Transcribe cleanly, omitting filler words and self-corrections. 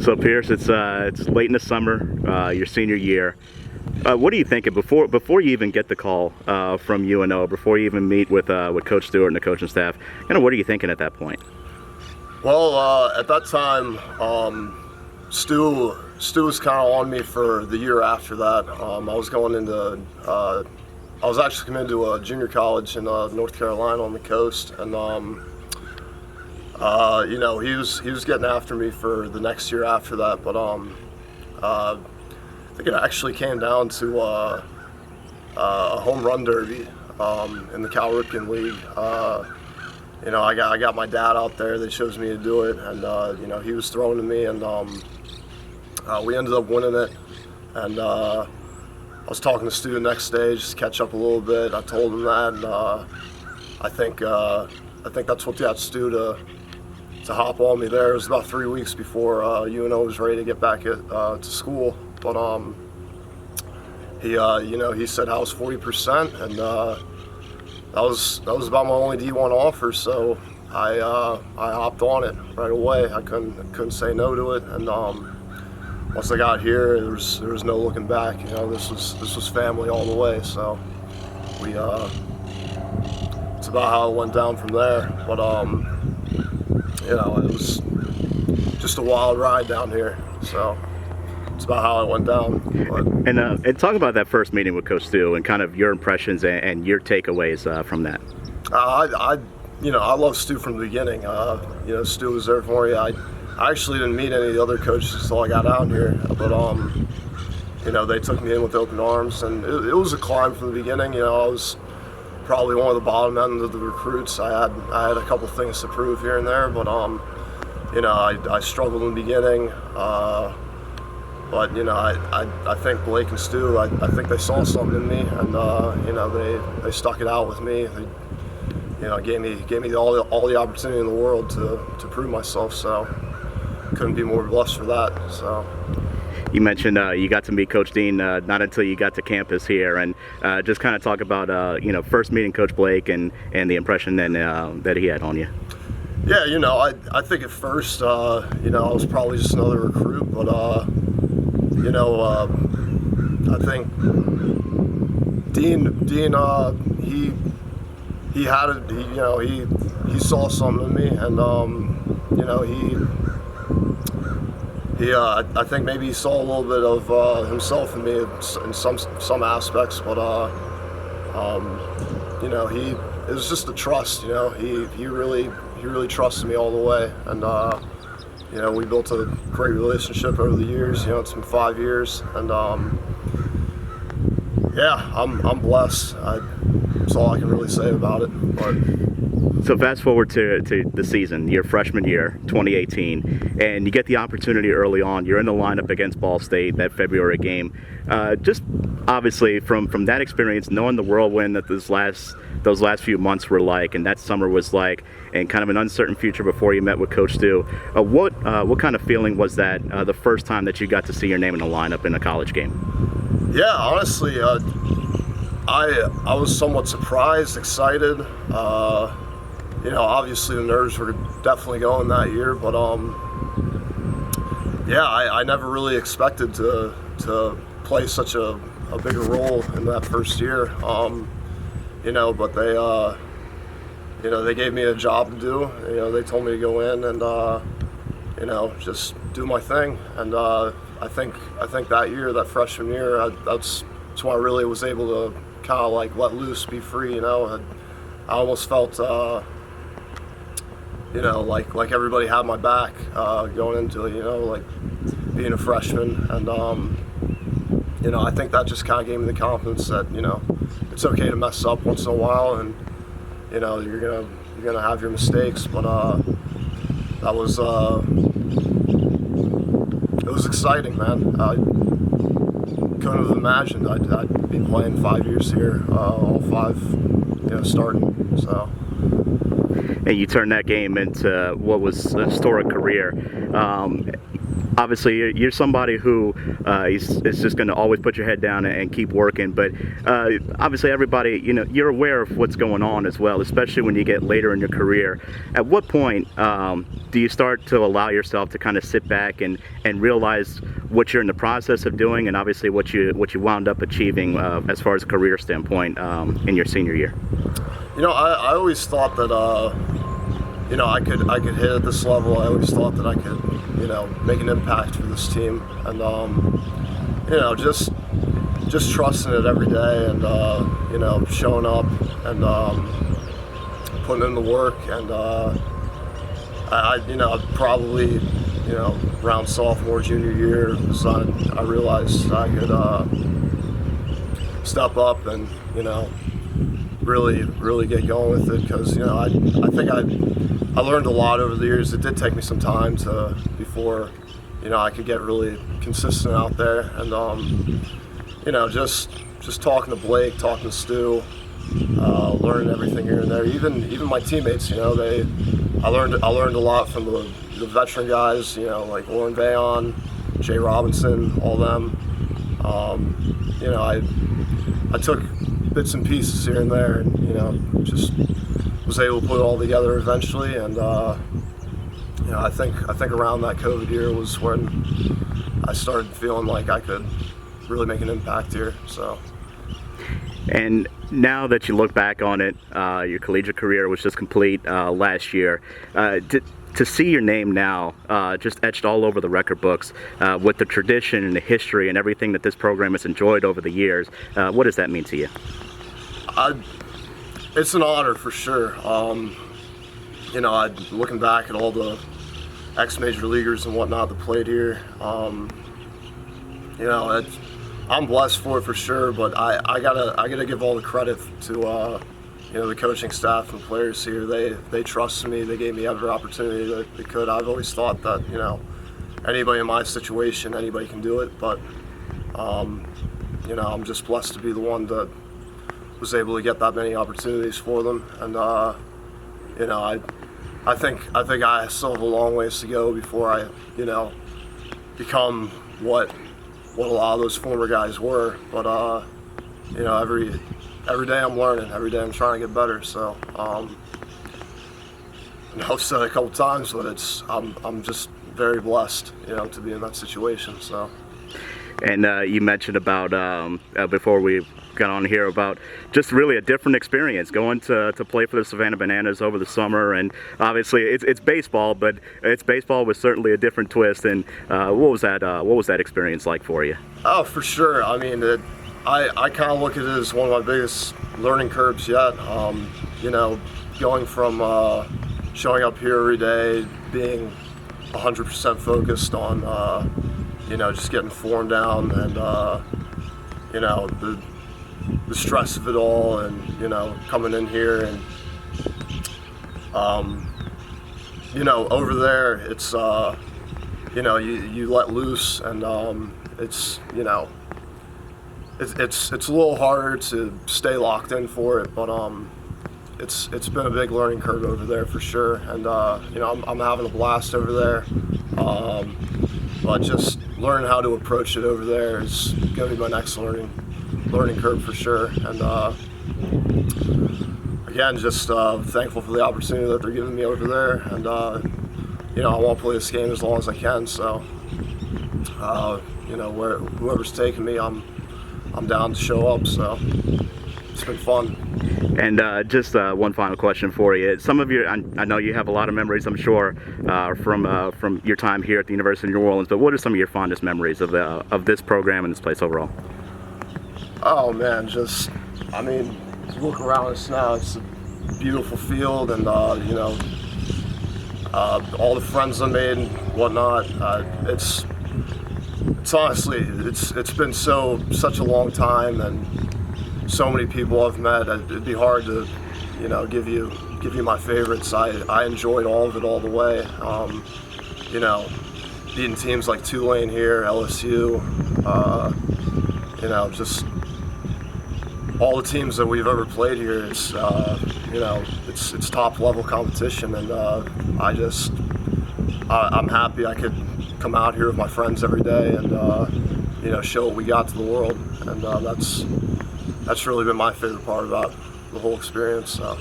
So Pearce, it's late in the summer, your senior year. What are you thinking before you even get the call from UNO, before you even meet with Coach Stewart and the coaching staff? Kind of what are you thinking at that point? Well, at that time, Stu was kind of on me for the year after that. I was actually coming to a junior college in North Carolina on the coast, and he was getting after me for the next year after that. But I think it actually came down to a home run derby in the Cal Ripken League. I got my dad out there. They chose me to do it, and he was throwing to me, and we ended up winning it. And I was talking to Stu the next day, just to catch up a little bit. I told him that, and I think that's what got Stu to hop on me there. It was about 3 weeks before UNO was ready to get back to school, but he said I was 40%, and that was about my only D1 offer, so I hopped on it right away. I couldn't say no to it, and once I got here, there was no looking back. This was family all the way. So it's about how it went down from there. But it was just a wild ride down here. So it's about how it went down. But, and talk about that first meeting with Coach Stu and kind of your impressions and your takeaways from that. I love Stu from the beginning. Stu was there for me. I actually didn't meet any of the other coaches until I got out here, but they took me in with open arms, and it was a climb from the beginning. I was probably one of the bottom end of the recruits. I had a couple things to prove here and there, but I struggled in the beginning. But I think Blake and Stu, I think they saw something in me, and they stuck it out with me. They gave me all the opportunity in the world to prove myself. So couldn't be more blessed for that. So. You mentioned you got to meet Coach Dean not until you got to campus here, and just kind of talk about first meeting Coach Blake and the impression that he had on you. Yeah, I think at first I was probably just another recruit, but I think Dean he had it. He saw something in me, and I think maybe he saw a little bit of himself in me in some aspects, but it was just the trust. He really trusted me all the way, and we built a great relationship over the years. It's been 5 years, and I'm blessed. That's all I can really say about it. But. So fast forward to the season, your freshman year, 2018, and you get the opportunity early on. You're in the lineup against Ball State, that February game. Just obviously from that experience, knowing the whirlwind that those last few months were like, and that summer was like, and kind of an uncertain future before you met with Coach Stu. What kind of feeling was that the first time that you got to see your name in the lineup in a college game? Yeah, honestly, I was somewhat surprised, excited. Obviously the nerves were definitely going that year, but I never really expected to play such a bigger role in that first year. But they gave me a job to do. They told me to go in and just do my thing. And I think that year, that freshman year, that's when I really was able to kind of like let loose, be free. I almost felt like everybody had my back going into it, like being a freshman, and I think that just kind of gave me the confidence that it's okay to mess up once in a while, and you're gonna have your mistakes, but that was it was exciting, man. I couldn't have imagined I'd be playing 5 years here, all 5, starting. So. And you turned that game into what was a historic career. obviously you're somebody who is just going to always put your head down and keep working. But obviously everybody, you're aware of what's going on as well, especially when you get later in your career. At what point do you start to allow yourself to kind of sit back and realize what you're in the process of doing, and obviously what you wound up achieving as far as a career standpoint in your senior year? I always thought that I could hit at this level. I always thought that I could make an impact for this team, and just trusting it every day, and showing up and putting in the work, and I probably around sophomore, junior year, I realized I could step up and really get going with it, because I think I learned a lot over the years. It did take me some time before I could get really consistent out there, and just talking to Blake, talking to Stu, learning everything here and there. Even my teammates, I learned a lot from the veteran guys, like Lauren Vayon, Jay Robinson, all them. I took bits and pieces here and there, and just was able to put it all together eventually. And I think around that COVID year was when I started feeling like I could really make an impact here. So. And now that you look back on it, your collegiate career was just complete last year. To see your name now just etched all over the record books with the tradition and the history and everything that this program has enjoyed over the years, what does that mean to you? It's an honor for sure. Looking back at all the ex-major leaguers and whatnot that played here, I'm blessed for it for sure. But I gotta give all the credit to the coaching staff and players here. They trusted me. They gave me every opportunity that they could. I've always thought that anybody in my situation, anybody can do it. But I'm just blessed to be the one that was able to get that many opportunities for them. And I think I still have a long ways to go before I become what a lot of those former guys were. But every day I'm learning. Every day I'm trying to get better. So I've said it a couple times, but I'm just very blessed, to be in that situation. So. And you mentioned about before we got on here about just really a different experience going to play for the Savannah Bananas over the summer, and obviously it's baseball, but it's baseball with certainly a different twist. And what was that experience like for you? Oh, for sure. I mean, I kind of look at it as one of my biggest learning curves yet. Going from showing up here every day, being 100% focused on just getting form down, and the stress of it all, and coming in here, and over there it's you let loose, and it's it's a little harder to stay locked in for it, but it's been a big learning curve over there for sure, and I'm having a blast over there, but just learning how to approach it over there is going to be my next learning curve for sure. And again, just thankful for the opportunity that they're giving me over there, and I want to play this game as long as I can. So whoever's taking me, I'm down to show up. So it's been fun. And just one final question for you. Some of your, I know you have a lot of memories, I'm sure, from your time here at the University of New Orleans. But what are some of your fondest memories of this program and this place overall? Oh man, you look around us now. It's a beautiful field, and all the friends I made and whatnot. It's honestly, it's been such a long time, and so many people I've met. It'd be hard to, give you my favorites. I enjoyed all of it all the way. Beating teams like Tulane here, LSU, just all the teams that we've ever played here. It's top level competition, and I I'm happy I could come out here with my friends every day and show what we got to the world, and that's really been my favorite part about the whole experience. So.